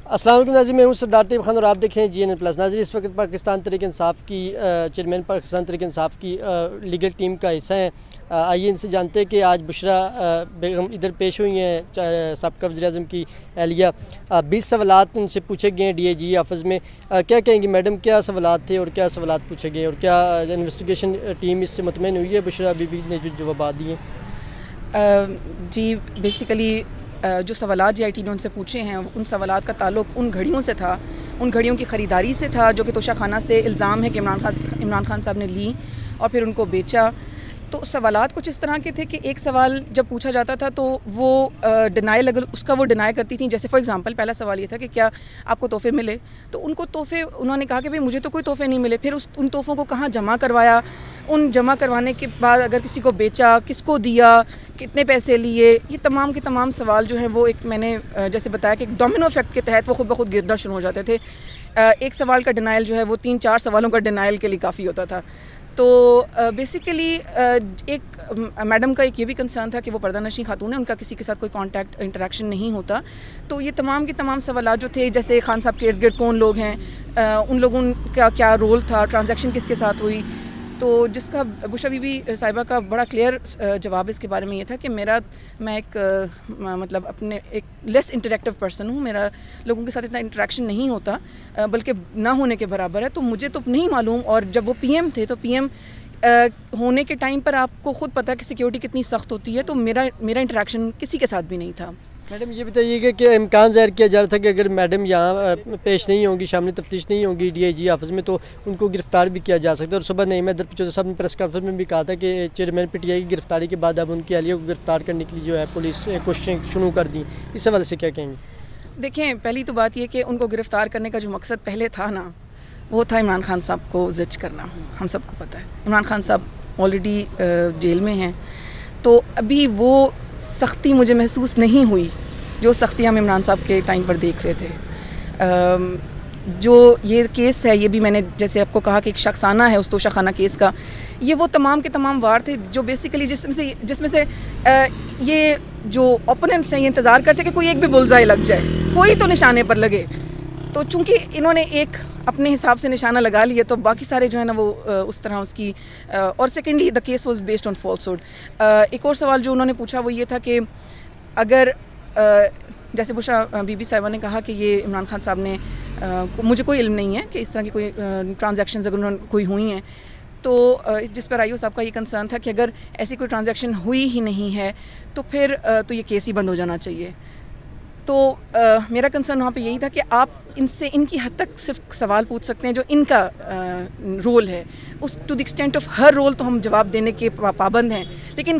السلام علیکم ناظرین، میں ہوں سردار طیب خان اور آپ دیکھ رہے ہیں GNN+۔ ناظرین، اس وقت پاکستان تحریک انصاف کی چیئرمین پاکستان تحریک انصاف کی لیگل ٹیم کا حصہ ہیں۔ آئیے ان سے جانتے ہیں کہ آج بشرا بیگم ادھر پیش ہوئی ہیں، سابقہ وزیر اعظم کی اہلیہ۔ 20 سوالات ان سے پوچھے گئے ہیں DIG آفس میں۔ کیا کہیں گی میڈم، کیا سوالات تھے اور کیا سوالات پوچھے گئے، اور کیا انویسٹیگیشن ٹیم اس سے مطمئن ہوئی ہے بشرا بی بی نے جو جوابات دیے؟ جی بیسیکلی جو سوالات GIT نے ان سے پوچھے ہیں، ان سوالات کا تعلق ان گھڑیوں سے تھا، ان گھڑیوں کی خریداری سے تھا جو کہ توشہ خانہ سے الزام ہے کہ عمران خان صاحب نے لی اور پھر ان کو بیچا۔ تو سوالات کچھ اس طرح کے تھے کہ ایک سوال جب پوچھا جاتا تھا تو وہ ڈینائل، اگر اس کا وہ ڈینائی کرتی تھیں، جیسے فار ایگزامپل پہلا سوال یہ تھا کہ کیا آپ کو تحفے ملے، تو ان کو تحفے، انہوں نے کہا کہ بھئی مجھے تو کوئی تحفے نہیں ملے۔ پھر ان تحفوں کو کہاں جمع کروایا، ان جمع کروانے کے بعد اگر کسی کو بیچا، کس کو دیا، کتنے پیسے لیے، یہ تمام کے تمام سوال جو ہیں وہ ایک، میں نے جیسے بتایا کہ ایک ڈومینو افیکٹ کے تحت وہ خود بخود گرنا شروع ہو جاتے تھے۔ ایک سوال کا ڈینائل جو ہے وہ 3-4 سوالوں کا ڈینائل کے لیے کافی ہوتا تھا۔ تو بیسیکلی ایک میڈم کا ایک یہ بھی کنسرن تھا کہ وہ پردہ نشین خاتون ہے، ان کا کسی کے ساتھ کوئی کانٹیکٹ انٹریکشن نہیں ہوتا۔ تو یہ تمام کے تمام سوالات جو تھے، جیسے خان صاحب کے ارد گرد کون لوگ ہیں، ان لوگوں کا کیا رول تھا، ٹرانزیکشن کس کے ساتھ ہوئی، تو جس کا بشرا بی بی صاحبہ کا بڑا کلیئر جواب اس کے بارے میں یہ تھا کہ میں ایک مطلب اپنے ایک لیس انٹریکٹیو پرسن ہوں، میرا لوگوں کے ساتھ اتنا انٹریکشن نہیں ہوتا، بلکہ نہ ہونے کے برابر ہے، تو مجھے تو نہیں معلوم۔ اور جب وہ PM تھے تو PM ہونے کے ٹائم پر آپ کو خود پتہ ہے کہ سیکیورٹی کتنی سخت ہوتی ہے، تو میرا انٹریکشن کسی کے ساتھ بھی نہیں تھا۔ میڈم یہ بتائیے گا کہ امکان ظاہر کیا جا رہا تھا کہ اگر میڈم یہاں پیش نہیں ہوں گی، شامل تفتیش نہیں ہوں گی DIG آفس میں، تو ان کو گرفتار بھی کیا جا سکتا ہے۔ اور صبح نعیمہ درپچودا صاحب نے پریس کانفرنس میں بھی کہا تھا کہ چیئرمین PTI کی گرفتاری کے بعد اب ان کی اہلیہ کو گرفتار کرنے کے لیے جو ہے پولیس کوششیں شروع کر دیں، اس حوالے سے کیا کہیں گے؟ دیکھیں، پہلی تو بات یہ کہ ان کو گرفتار کرنے کا جو مقصد پہلے تھا نا، وہ تھا عمران خان صاحب کو زچ کرنا۔ ہم سب کو پتہ ہے عمران خان صاحب آلریڈی جیل میں ہیں، تو ابھی وہ سختی مجھے محسوس نہیں ہوئی جو سختی ہم عمران صاحب کے ٹائم پر دیکھ رہے تھے۔ جو یہ کیس ہے، یہ بھی میں نے جیسے آپ کو کہا کہ ایک شخصانہ ہے اس توشہ خانہ کیس کا، یہ وہ تمام کے تمام وار تھے جو بیسیکلی جس میں سے یہ جو اوپوننٹس ہیں یہ انتظار کرتے کہ کوئی ایک بھی بلزائے لگ جائے، کوئی تو نشانے پر لگے۔ تو چونکہ انہوں نے ایک اپنے حساب سے نشانہ لگا لیا، تو باقی سارے جو ہے نا وہ اس طرح اس کی، اور secondly the case was based on falsehood. ایک اور سوال جو انہوں نے پوچھا وہ یہ تھا کہ اگر جیسے بشرا بی بی صاحبہ نے کہا کہ یہ عمران خان صاحب نے، مجھے کوئی علم نہیں ہے کہ اس طرح کی کوئی ٹرانزیکشنز اگر انہوں نے کوئی ہوئی ہیں، تو جس پر IO صاحب کا یہ کنسرن تھا کہ اگر ایسی کوئی ٹرانزیکشن ہوئی ہی نہیں ہے تو پھر تو یہ کیس ہی بند ہو جانا چاہیے۔ تو میرا کنسرن وہاں پہ یہی تھا کہ آپ ان سے ان کی حد تک صرف سوال پوچھ سکتے ہیں جو ان کا رول ہے، اس to the extent of her role تو ہم جواب دینے کے پابند ہیں، لیکن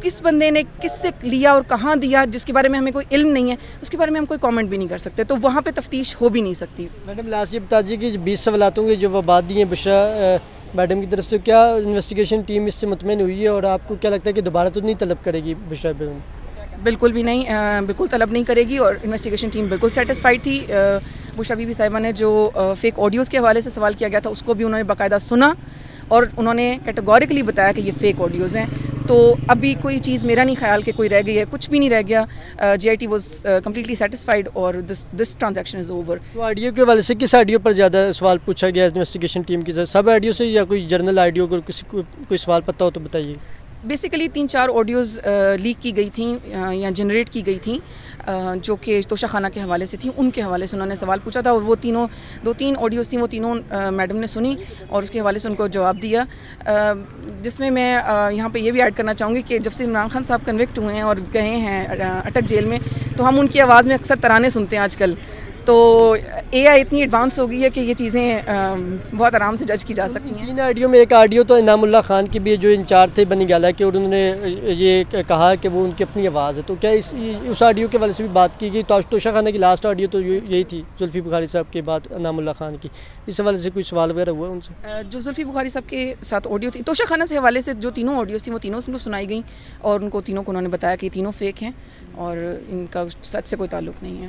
کس بندے نے کس سے لیا اور کہاں دیا جس کے بارے میں ہمیں کوئی علم نہیں ہے، اس کے بارے میں ہم کوئی کامنٹ بھی نہیں کر سکتے، تو وہاں پہ تفتیش ہو بھی نہیں سکتی۔ میڈم لاسٹ یہ بتا دیجیے کہ 20 سوالاتوں کے جوابات دیے ہیں بشرا میڈم کی طرف سے، کیا انویسٹیگیشن ٹیم اس سے مطمئن ہوئی ہے اور آپ کو کیا لگتا ہے کہ دوبارہ تو نہیں طلب کرے گی بشرا بیگم؟ بالکل بھی نہیں، بالکل طلب نہیں کرے گی، اور انویسٹیگیشن ٹیم بالکل سیٹسفائیڈ تھی۔ بشرا بی بی صاحبہ نے جو فیک آڈیوز کے حوالے سے سوال کیا گیا تھا اس کو بھی انہوں نے باقاعدہ سنا، اور انہوں نے کیٹیگوریکلی بتایا کہ یہ فیک آڈیوز ہیں۔ تو ابھی کوئی چیز میرا نہیں خیال کہ کوئی رہ گئی ہے، کچھ بھی نہیں رہ گیا۔ GIT واز کمپلیٹلی سیٹسفائیڈ اور دس ٹرانزیکشن از اوور۔ تو آڈیو کے حوالے سے کس آڈیو پر زیادہ سوال پوچھا گیا انویسٹیگیشن ٹیم کی طرف، سب آڈیو سے یا کوئی جرنل آڈیو، اگر کسی کوئی سوال پتہ ہو تو بتائیے؟ بیسیکلی 3-4 آڈیوز لیک کی گئی تھیں یا جنریٹ کی گئی تھیں جو کہ توشہ خانہ کے حوالے سے تھیں، ان کے حوالے سے انہوں نے سوال پوچھا تھا، اور وہ 2-3 آڈیوز تھیں، وہ تینوں میڈم نے سنی اور اس کے حوالے سے ان کو جواب دیا، جس میں یہاں پہ یہ بھی ایڈ کرنا چاہوں گی کہ جب سے عمران خان صاحب کنوکٹ ہوئے ہیں اور گئے ہیں اٹک جیل میں، تو ہم ان کی آواز میں اکثر ترانے سنتے ہیں آج کل۔ تو AI اتنی ایڈوانس ہو گئی ہے کہ یہ چیزیں بہت آرام سے جج کی جا سکتی ہیں۔ 3 آڈیو میں ایک آڈیو تو انعام اللہ خان کی بھی جو انچارج تھے بنی گالہ کے، اور انہوں نے یہ کہا کہ وہ ان کی اپنی آواز ہے، تو کیا اس آڈیو کے والے سے بھی بات کی گئی؟ توشہ خانہ کی لاسٹ آڈیو تو یہی تھی زلفی بخاری صاحب کے بعد انعام اللہ خان کی، اس حوالے سے کوئی سوال وغیرہ ہوا ان سے؟ جو زلفی بخاری صاحب کے ساتھ آڈیو تھی توشہ خانہ سے حوالے سے، جو تینوں آڈیوز تھیں وہ تینوں کو سنائی گئیں، اور ان کو تینوں کو انہوں نے بتایا کہ یہ تینوں فیک ہیں اور ان کا سچ سے کوئی تعلق نہیں ہے۔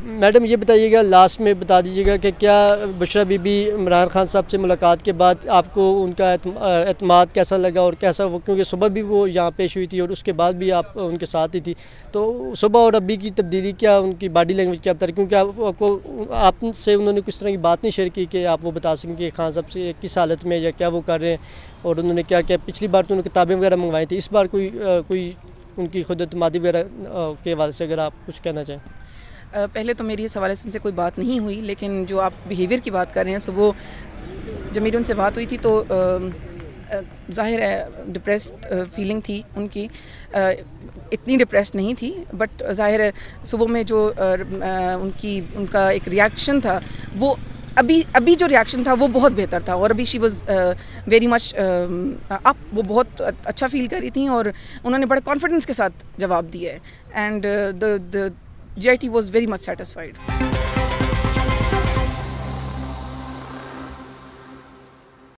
میڈم یہ بتائیے گا، لاسٹ میں بتا دیجیے گا کہ کیا بشرا بی بی عمران خان صاحب سے ملاقات کے بعد آپ کو ان کا اعتماد کیسا لگا اور کیسا وہ، کیونکہ صبح بھی وہ یہاں پیش ہوئی تھی اور اس کے بعد بھی آپ ان کے ساتھ ہی تھی، تو صبح اور ابھی کی تبدیلی کیا، ان کی باڈی لینگویج کیا بتا رہی، کیونکہ آپ سے انہوں نے کس طرح کی بات نہیں شیئر کی کہ آپ وہ بتا سکیں کہ خان صاحب سے کس حالت میں یا کیا وہ کر رہے ہیں، اور انہوں نے کیا کیا، پچھلی بار تو انہوں نے کتابیں وغیرہ منگوائی تھی، اس بار کوئی ان کی خود اعتمادی وغیرہ کے حوالے سے اگر آپ کچھ کہنا چاہیں؟ پہلے تو میری اس حوالے سے ان سے کوئی بات نہیں ہوئی، لیکن جو آپ بیہیویئر کی بات کر رہے ہیں، سو وہ جب میری ان سے بات ہوئی تھی تو ظاہر ہے ڈپریسڈ فیلنگ تھی ان کی، اتنی ڈپریسڈ نہیں تھی بٹ ظاہر ہے صبح میں جو ان کا ایک ریاکشن تھا، وہ ابھی جو ریاکشن تھا وہ بہت بہتر تھا، اور ابھی شی واز ویری مچ اپ، وہ بہت اچھا فیل کر رہی تھیں اور انہوں نے بڑے کانفیڈنس کے ساتھ جواب دیا ہے، and the GIT was very much satisfied.